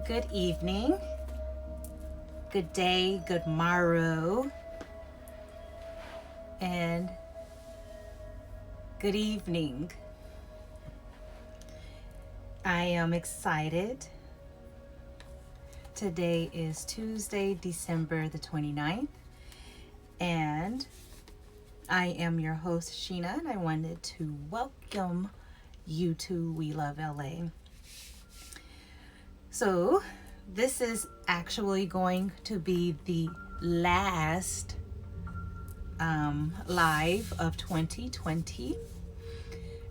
Good evening, good day, good morrow, and good evening. I am excited. Today is Tuesday, December the 29th, and I am your host, Sheena, and I wanted to welcome you to We Love LA. So, this is actually going to be the last live of 2020.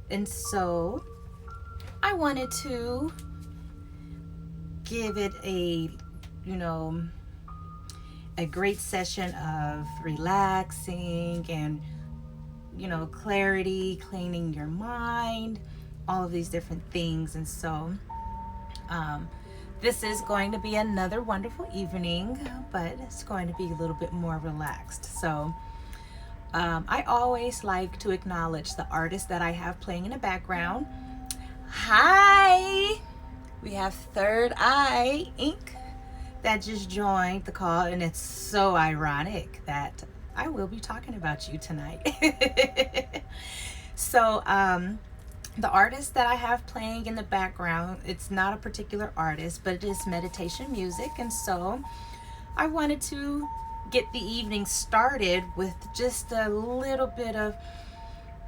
And so, I wanted to give it a great session of relaxing and, clarity, cleaning your mind, all of these different things. And so, this is going to be another wonderful evening, but it's going to be a little bit more relaxed. So I always like to acknowledge the artists that I have playing in the background. Hi! We have Third Eye Ink that just joined the call, and it's so ironic that I will be talking about you tonight. So, the artist that I have playing in the background, it's not a particular artist, but it is meditation music. And so I wanted to get the evening started with just a little bit of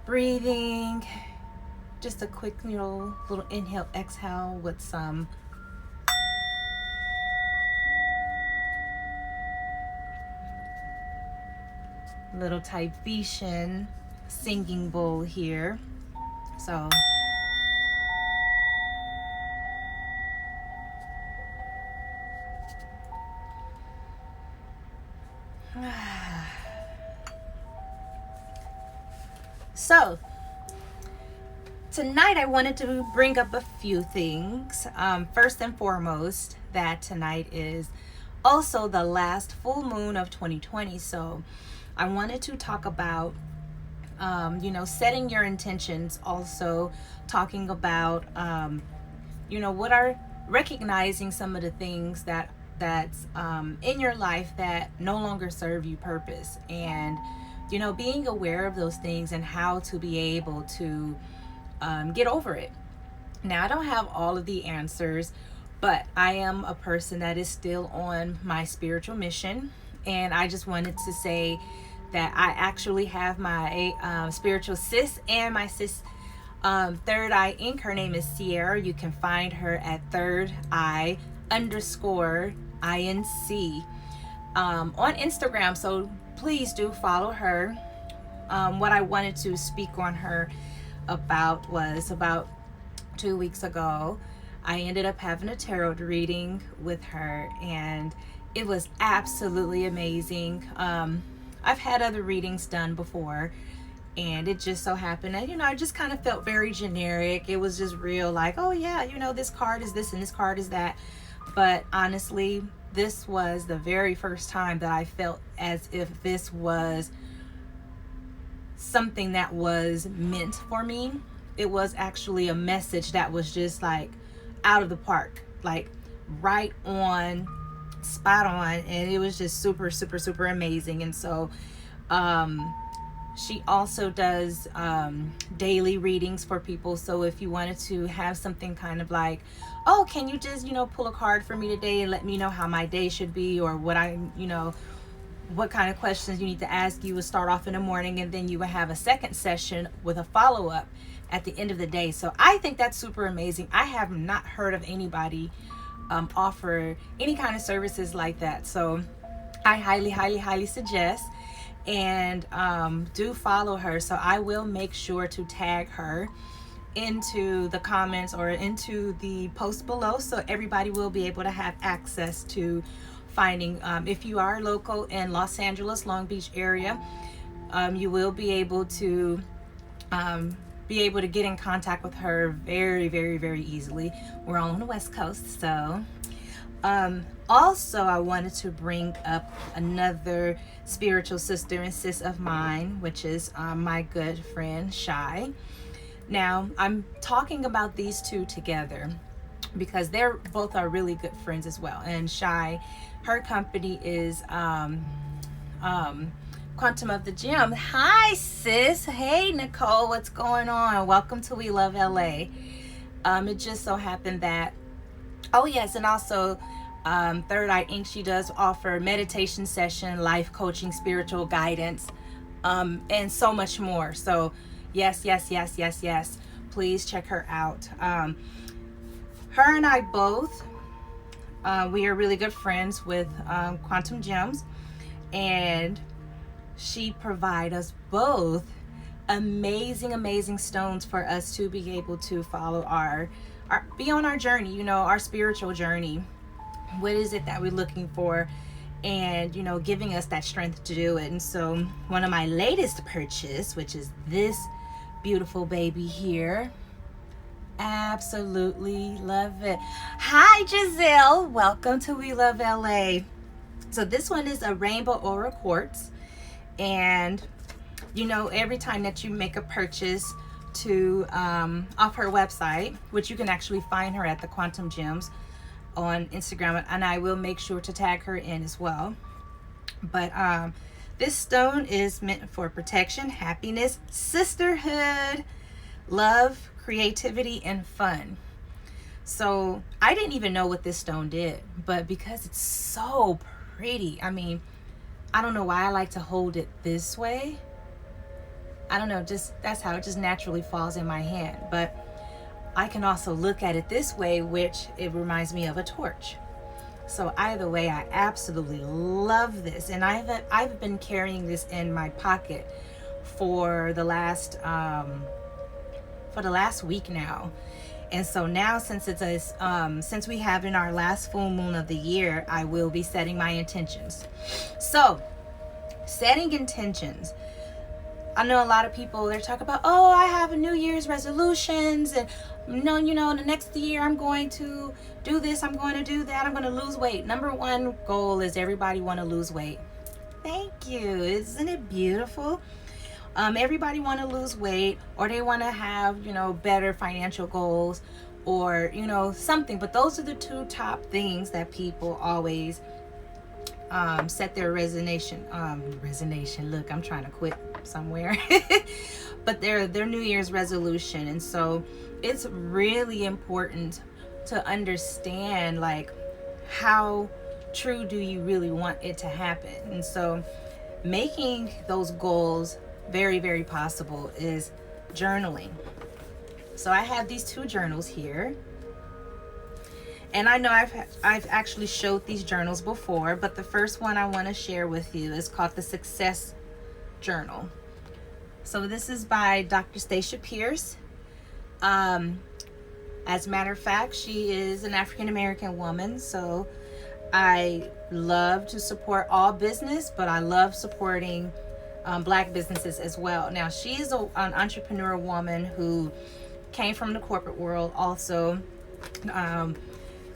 breathing, just a quick, little inhale, exhale with some little Tibetan singing bowl here. So tonight I wanted to bring up a few things. First and foremost, that tonight is also the last full moon of 2020. So I wanted to talk about setting your intentions, also talking about, what are recognizing some of the things that's in your life that no longer serve you purpose, and, being aware of those things and how to be able to get over it. Now, I don't have all of the answers, but I am a person that is still on my spiritual mission, and I just wanted to say that I actually have my spiritual sis and my sis Third Eye Ink. Her name is Sierra. You can find her at Third Eye _INC on Instagram. So please do follow her. What I wanted to speak on her about was about 2 weeks ago, I ended up having a tarot reading with her, and it was absolutely amazing. I've had other readings done before, and it just so happened that, I just kind of felt very generic. It was just real, like, oh yeah, this card is this and this card is that. But honestly, this was the very first time that I felt as if this was something that was meant for me. It was actually a message that was just like out of the park, like right on, spot on, and it was just super, super, super amazing. And so she also does daily readings for people. So if you wanted to have something kind of like, oh, can you just pull a card for me today and let me know how my day should be, or what what kind of questions you need to ask. You would start off in the morning, and then you would have a second session with a follow-up at the end of the day. So I think that's super amazing. I have not heard of anybody offer any kind of services like that. So I highly, highly, highly suggest, and do follow her. So I will make sure to tag her into the comments or into the post below, so everybody will be able to have access to finding. If you are local in Los Angeles, Long Beach area, you will be able to get in contact with her very, very, very easily. We're all on the West Coast. So also, I wanted to bring up another spiritual sister and sis of mine, which is my good friend Shy. Now, I'm talking about these two together because they're both are really good friends as well. And Shy, her company is Quantum of the Gym. Hi, sis. Hey, Nicole. What's going on? Welcome to We Love LA. It just so happened that, oh yes, and also Third Eye Inc. She does offer meditation session, life coaching, spiritual guidance, and so much more. So yes. Please check her out. Her and I both, we are really good friends with Quantum Gems, and she provides us both amazing stones for us to be able to follow our be on our journey, you know, our spiritual journey. What is it that we're looking for? And, you know, giving us that strength to do it. And so one of my latest purchase, which is this beautiful baby here, absolutely love it. Hi, Giselle. Welcome to We Love LA. So this one is a rainbow aura quartz. And, you know, every time that you make a purchase to off her website, which you can actually find her at the Quantum Gems on Instagram, and I will make sure to tag her in as well. But this stone is meant for protection, happiness, sisterhood, love, creativity, and fun. So I didn't even know what this stone did, but because it's so pretty, I mean, I don't know why I like to hold it this way. I don't know, just that's how it just naturally falls in my hand. But I can also look at it this way, which it reminds me of a torch. So either way, I absolutely love this. And I've been carrying this in my pocket for the last week now. And so now, since it's since we have in our last full moon of the year, I will be setting my intentions. So setting intentions, I know a lot of people, they're talking about, oh, I have a New Year's resolutions, and you know, the next year I'm going to do this, I'm going to do that, I'm going to lose weight. Number one goal is everybody want to lose weight. Thank you. Isn't it beautiful? Everybody want to lose weight, or they want to have, you know, better financial goals, or, you know, something. But those are the two top things that people always set their resignation. Look, I'm trying to quit somewhere. But their New Year's resolution. And so it's really important to understand, like, how true do you really want it to happen. And so making those goals very, very possible is journaling. So I have these two journals here, and I know I've actually showed these journals before, but the first one I want to share with you is called the Success Journal. So this is by Dr. Stacia Pierce. As a matter of fact, she is an African American woman, so I love to support all business, but I love supporting Black businesses as well. Now, she's an entrepreneur woman who came from the corporate world, also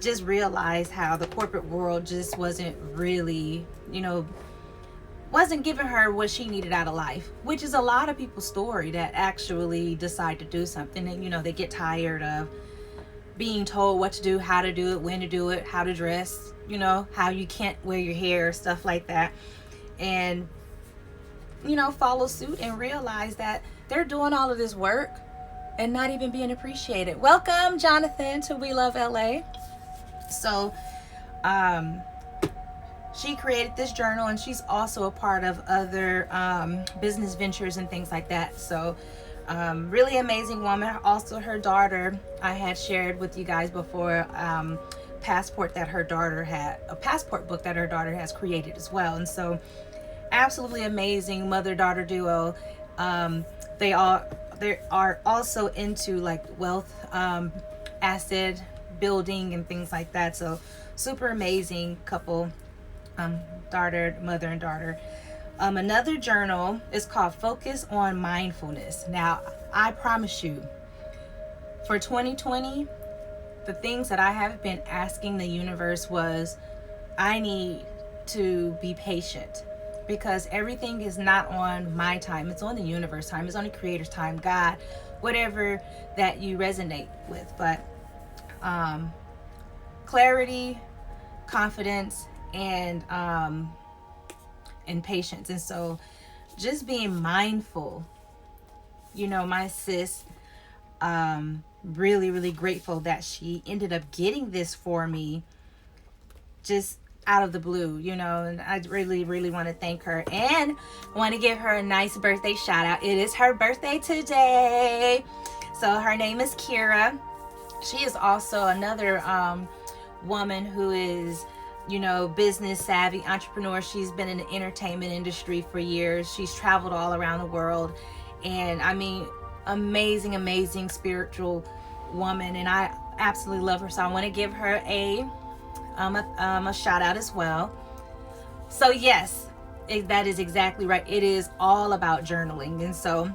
just realized how the corporate world just wasn't really, you know, wasn't giving her what she needed out of life, which is a lot of people's story that actually decide to do something, and, you know, they get tired of being told what to do, how to do it, when to do it, how to dress, you know, how you can't wear your hair, stuff like that, and, you know, follow suit and realize that they're doing all of this work and not even being appreciated. Welcome, Jonathan, to We Love LA. So she created this journal, and she's also a part of other business ventures and things like that. So really amazing woman. Also, her daughter, I had shared with you guys before, passport book that her daughter has created as well. And so absolutely amazing mother-daughter duo. They are also into, like, wealth asset building and things like that. So super amazing couple, mother and daughter. Another journal is called Focus on Mindfulness. Now, I promise you, for 2020, the things that I have been asking the universe was, I need to be patient, because everything is not on my time. It's on the universe time. It's on the creator's time, God, whatever that you resonate with. But clarity, confidence, and patience. And so just being mindful, my sis, really grateful that she ended up getting this for me just out of the blue, and I really want to thank her and want to give her a nice birthday shout out. It is her birthday today. So her name is Kira. She is also another woman who is, business savvy entrepreneur. She's been in the entertainment industry for years. She's traveled all around the world, and I mean, amazing spiritual woman, and I absolutely love her. So I want to give her a shout out as well. So yes, that is exactly right. It is all about journaling. And so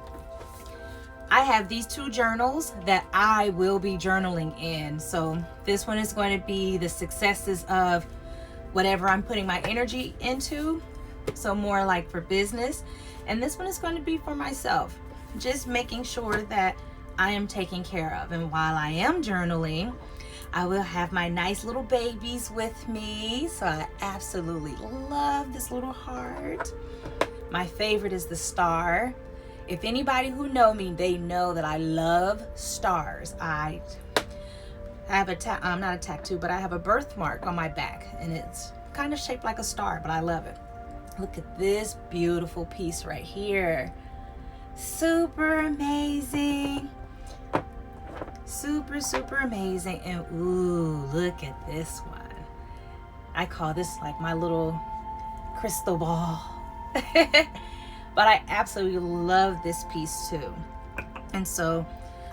I have these 2 journals that I will be journaling in. So this one is going to be the successes of whatever I'm putting my energy into, so more like for business. And this one is going to be for myself, just making sure that I am taken care of. And while I am journaling, I will have my nice little babies with me. So I absolutely love this little heart. My favorite is the star. If anybody who know me, they know that I love stars. I have not a tattoo, but I have a birthmark on my back, and it's kind of shaped like a star, but I love it. Look at this beautiful piece right here. Super amazing. Super amazing. And ooh, look at this one. I call this like my little crystal ball. But I absolutely love this piece too. And so,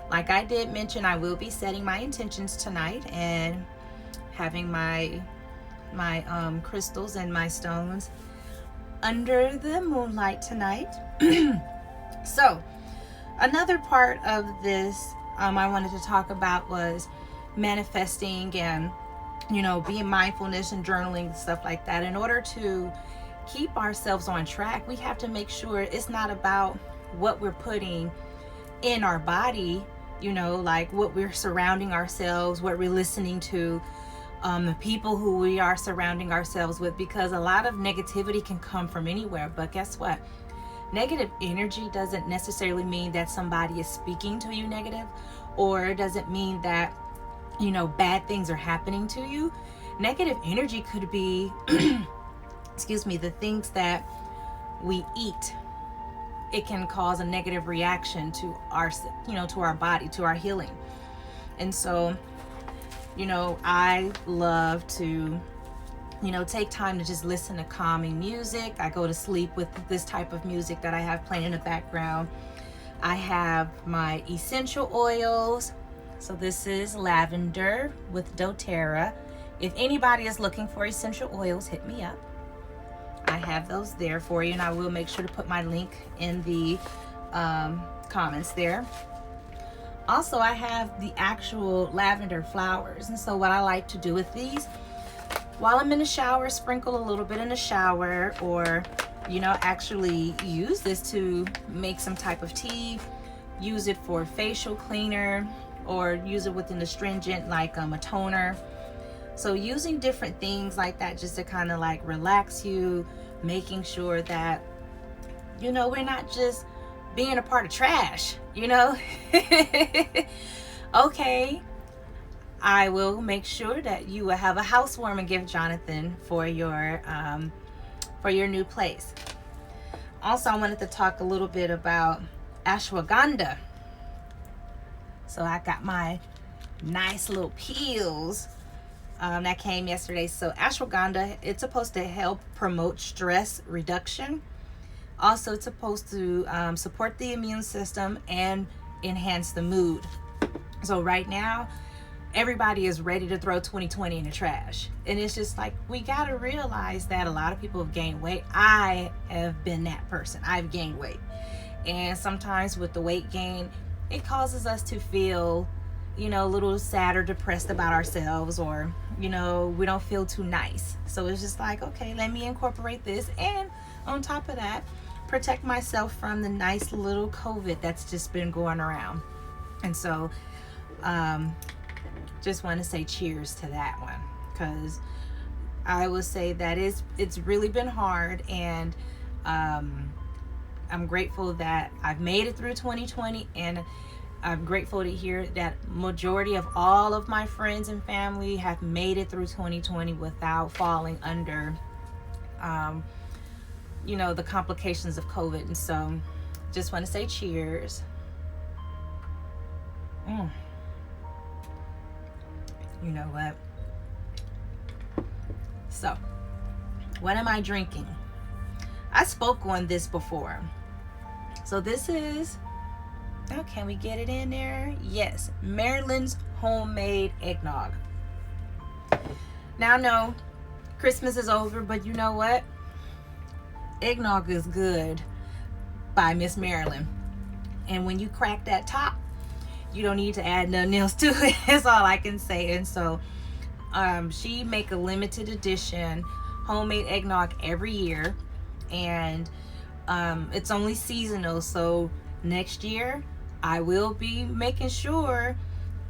like I did mention, I will be setting my intentions tonight and having my crystals and my stones under the moonlight tonight. So another part of this I wanted to talk about was manifesting and being mindfulness and journaling and stuff like that. In order to keep ourselves on track, we have to make sure it's not about what we're putting in our body, like what we're surrounding ourselves, what we're listening to, the people who we are surrounding ourselves with, because a lot of negativity can come from anywhere. But guess what? Negative energy doesn't necessarily mean that somebody is speaking to you negative, or it doesn't mean that, bad things are happening to you. Negative energy could be, the things that we eat. It can cause a negative reaction to our, to our body, to our healing. And so, I love to, take time to just listen to calming music. I go to sleep with this type of music that I have playing in the background. I have my essential oils. So this is lavender with doTERRA. If anybody is looking for essential oils, hit me up. I have those there for you, and I will make sure to put my link in the comments there. Also, I have the actual lavender flowers. And so what I like to do with these, while I'm in the shower, sprinkle a little bit in the shower, or actually use this to make some type of tea, use it for facial cleaner, or use it with an astringent like a toner. So using different things like that just to kind of like relax you, making sure that we're not just being a part of trash, Okay, I will make sure that you will have a housewarming gift, Jonathan, for your new place. Also, I wanted to talk a little bit about ashwagandha. So I got my nice little peels that came yesterday. So ashwagandha, it's supposed to help promote stress reduction. Also, it's supposed to support the immune system and enhance the mood. So right now, everybody is ready to throw 2020 in the trash. And it's just like, we got to realize that a lot of people have gained weight. I have been that person. I've gained weight. And sometimes with the weight gain, it causes us to feel, a little sad or depressed about ourselves, or, we don't feel too nice. So it's just like, okay, let me incorporate this. And on top of that, protect myself from the nice little COVID that's just been going around. And so, just want to say cheers to that one, because I will say that it's really been hard, and I'm grateful that I've made it through 2020, and I'm grateful to hear that majority of all of my friends and family have made it through 2020 without falling under the complications of COVID. And so just want to say cheers. You know what? So, what am I drinking? I spoke on this before. So this is, oh, can we get it in there? Yes, Maryland's homemade eggnog. Now, no, Christmas is over, but you know what? Eggnog is good by Miss Maryland. And when you crack that top, you don't need to add nothing else to it. That's all I can say. And so she make a limited edition homemade eggnog every year, and it's only seasonal. So next year I will be making sure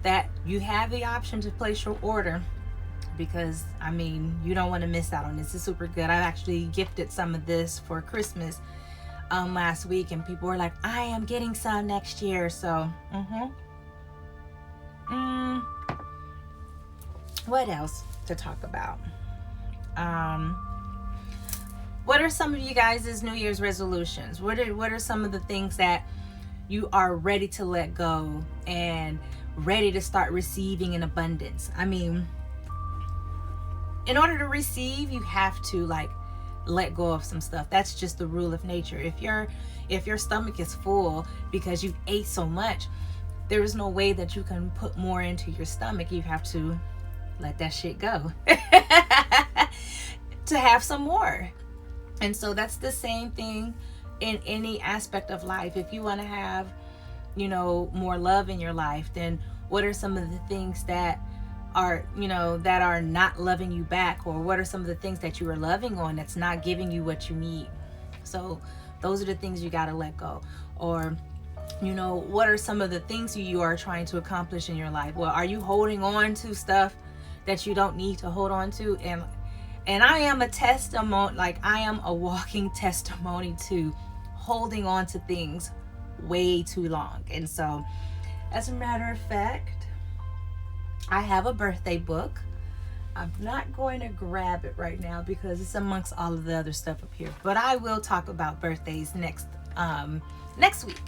that you have the option to place your order, because I mean, you don't want to miss out on this. It's super good. I actually gifted some of this for Christmas last week, and people were like, I am getting some next year. So what else to talk about? What are some of you guys' New Year's resolutions? What are some of the things that you are ready to let go and ready to start receiving in abundance? I mean, in order to receive, you have to let go of some stuff. That's just the rule of nature. If your stomach is full because you ate so much, there is no way that you can put more into your stomach. You have to let that shit go to have some more. And so that's the same thing in any aspect of life. If you want to have, more love in your life, then what are some of the things that are not loving you back? Or what are some of the things that you are loving on that's not giving you what you need? So those are the things you got to let go. Or, what are some of the things you are trying to accomplish in your life? Well, are you holding on to stuff that you don't need to hold on to? And I am a testimony, I am a walking testimony to holding on to things way too long. And so, as a matter of fact, I have a birthday book. I'm not going to grab it right now because it's amongst all of the other stuff up here. But I will talk about birthdays next week.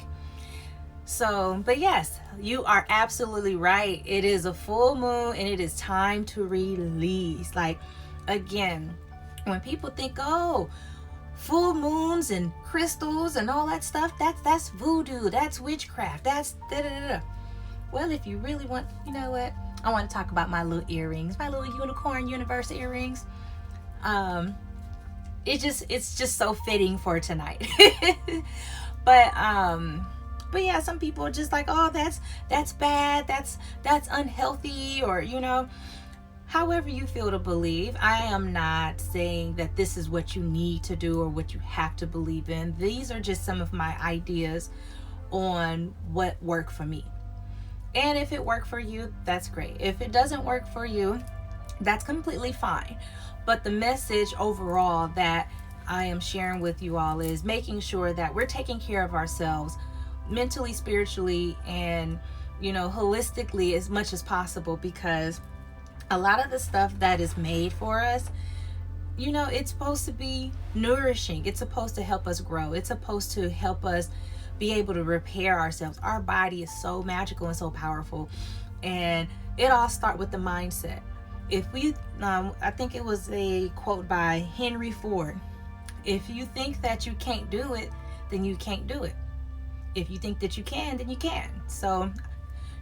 So, but yes, you are absolutely right. It is a full moon and it is time to release. Again, when people think, oh, full moons and crystals and all that stuff, that's voodoo, that's witchcraft, that's da-da-da-da. Well, if you really want, you know what? I want to talk about my little earrings, my little unicorn universe earrings. It's just so fitting for tonight. But yeah, some people are just like, oh, that's bad, that's unhealthy, or however you feel to believe. I am not saying that this is what you need to do or what you have to believe in. These are just some of my ideas on what worked for me. And if it worked for you, that's great. If it doesn't work for you, that's completely fine. But the message overall that I am sharing with you all is making sure that we're taking care of ourselves mentally, spiritually, and holistically as much as possible, because a lot of the stuff that is made for us, it's supposed to be nourishing. It's supposed to help us grow. It's supposed to help us be able to repair ourselves. Our body is so magical and so powerful, and it all starts with the mindset. If we, I think it was a quote by Henry Ford: if you think that you can't do it, then you can't do it. If you think that you can, then you can. So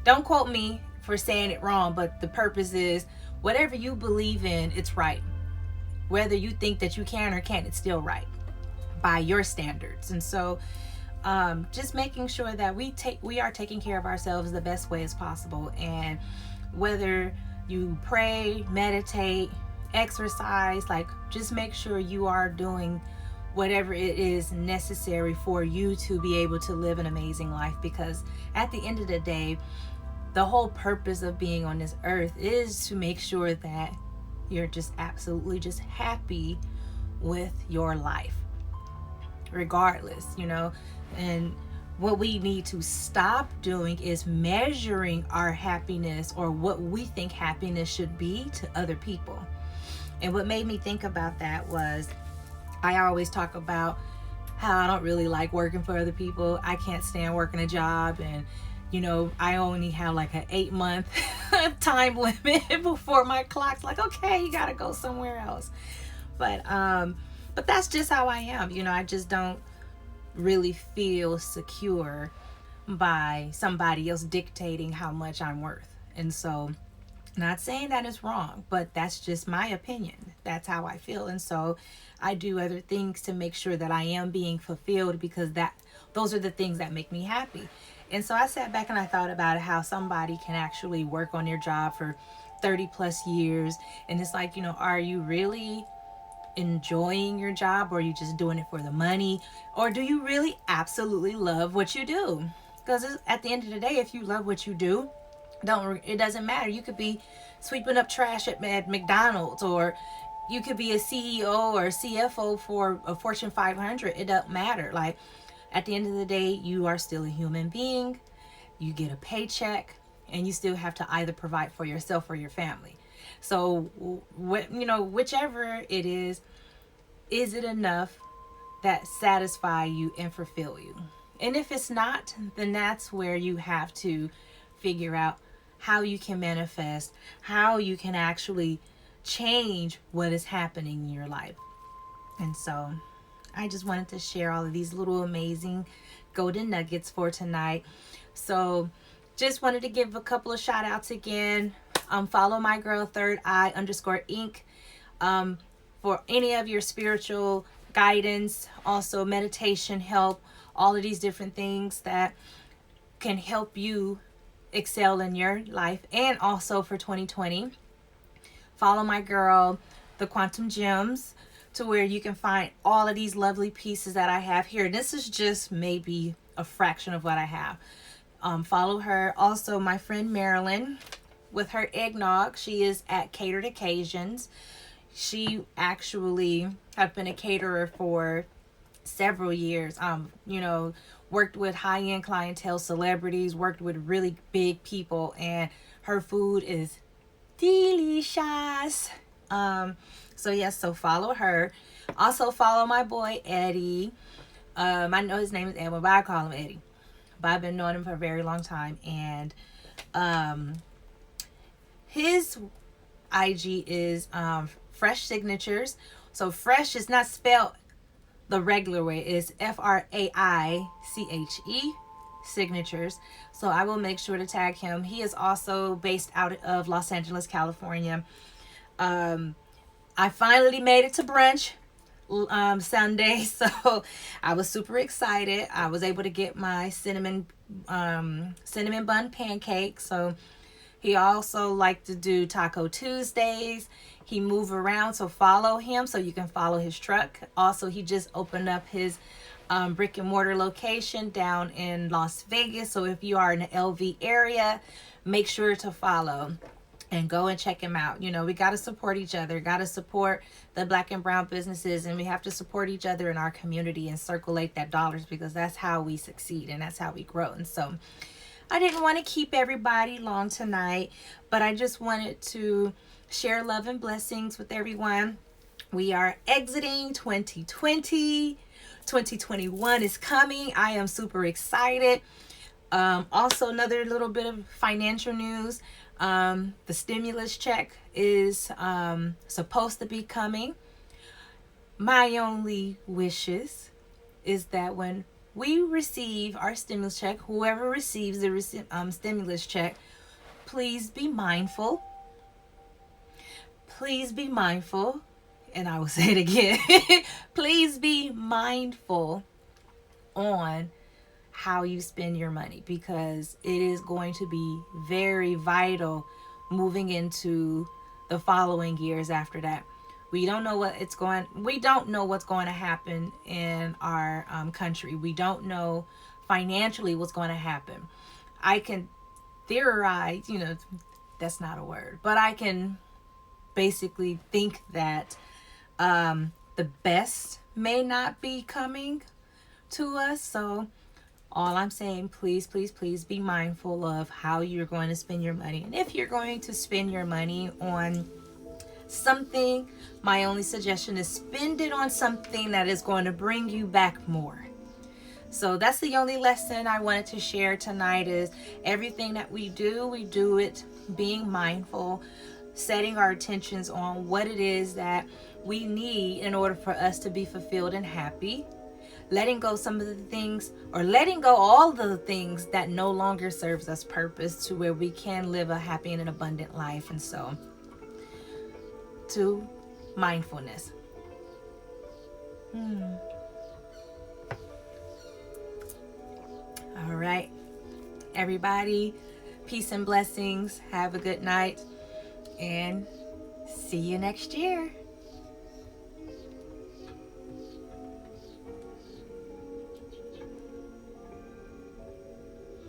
don't quote me for saying it wrong, but the purpose is, whatever you believe in, it's right. Whether you think that you can or can't, it's still right by your standards. And so just making sure that we are taking care of ourselves the best way as possible. And whether you pray, meditate, exercise, just make sure you are doing whatever it is necessary for you to be able to live an amazing life. Because at the end of the day, the whole purpose of being on this earth is to make sure that you're just absolutely just happy with your life, regardless, and what we need to stop doing is measuring our happiness or what we think happiness should be to other people. And what made me think about that was, I always talk about how I don't really like working for other people. I can't stand working a job, and I only have like an 8-month time limit before my clock's like, okay, you gotta go somewhere else. But that's just how I am. I just don't really feel secure by somebody else dictating how much I'm worth. And so, not saying that is wrong, but that's just my opinion. That's how I feel. And so I do other things to make sure that I am being fulfilled, because those are the things that make me happy. And so I sat back and I thought about how somebody can actually work on their job for 30 plus years. And it's like, are you really enjoying your job, or are you just doing it for the money? Or do you really absolutely love what you do? Because at the end of the day, if you love what you do, it doesn't matter. You could be sweeping up trash at McDonald's, or you could be a CEO or a CFO for a Fortune 500. It doesn't matter. Like, at the end of the day, you are still a human being. You get a paycheck, and you still have to either provide for yourself or your family. So, whichever it is it enough that satisfy you and fulfill you? And if it's not, then that's where you have to figure out how you can manifest, how you can actually change what is happening in your life. And so I just wanted to share all of these little amazing golden nuggets for tonight. So just wanted to give a couple of shout outs again. Follow my girl Third Eye _Inc. For any of your spiritual guidance, also meditation help, all of these different things that can help you excel in your life. And also for 2020, follow my girl The Quantum Gems, to where you can find all of these lovely pieces that I have here. This is just maybe a fraction of what I have. Follow her. Also, my friend Marilyn with her eggnog. She is at Catered Occasions. She actually have been a caterer for several years. Worked with high-end clientele, celebrities, worked with really big people, and her food is delicious. So follow her. Also follow my boy Eddie. I know his name is Edwin, but I call him Eddie. But I've been knowing him for a very long time, and his IG is Fresh Signatures. So fresh is not spelled the regular way. It's FRAICHE Signatures. So I will make sure to tag him. He is also based out of Los Angeles, California. I finally made it to brunch Sunday, so I was super excited. I was able to get my cinnamon bun pancake. So he also liked to do Taco Tuesdays. He move around, so follow him so you can follow his truck. Also, he just opened up his brick and mortar location down in Las Vegas. So if you are in the LV area, make sure to follow and go and check him out. We got to support each other, got to support the Black and brown businesses, and we have to support each other in our community and circulate that dollars, because that's how we succeed and that's how we grow. And so I didn't want to keep everybody long tonight, but I just wanted to share love and blessings with everyone. We are exiting 2020. 2021 is coming. I am super excited. Also, another little bit of financial news. The stimulus check is supposed to be coming. My only wishes is that when we receive our stimulus check, whoever receives the stimulus check, please be mindful. Please be mindful. And I will say it again. Please be mindful on how you spend your money, because it is going to be very vital moving into the following years after that. We don't know what's going to happen in our country. We don't know financially what's going to happen. I can theorize, that's not a word, but I can basically think that the best may not be coming to us. So all I'm saying, please, please, please be mindful of how you're going to spend your money. And if you're going to spend your money on something, my only suggestion is spend it on something that is going to bring you back more. So that's the only lesson I wanted to share tonight, is everything that we do it being mindful, setting our attentions on what it is that we need in order for us to be fulfilled and happy. Letting go some of the things, or letting go all the things that no longer serves us purpose, to where we can live a happy and an abundant life. And so, to mindfulness. All right, everybody, peace and blessings. Have a good night, and see you next year.